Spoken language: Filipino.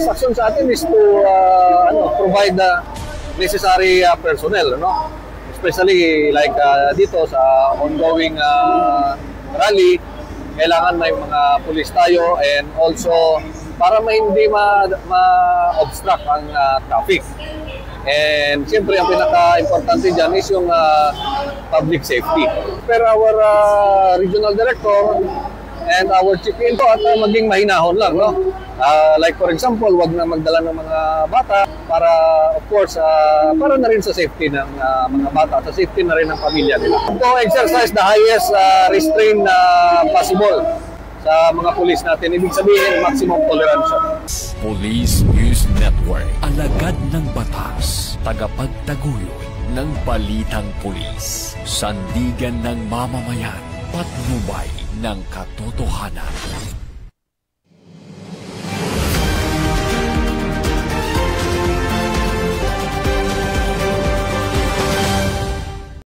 instruction sa atin is to provide the necessary personnel, no? Especially like dito sa ongoing rally, kailangan may mga pulis tayo, and also para hindi ma-obstruct ang traffic. And siyempre, ang pinaka-importante dyan is yung public safety. Per our regional director and our chief info at maging mahinahon lang, no? Like for example, wag na magdala ng mga bata para, of course, para na rin sa safety ng mga bata, sa safety na rin ng pamilya nila. To exercise the highest restraint possible sa mga pulis natin, ibig sabihin maximum tolerance. Police News Network, alagad ng batas, tagapagtaguyod ng balitang pulis, sandigan ng mamamayan, patnubay ng katotohanan.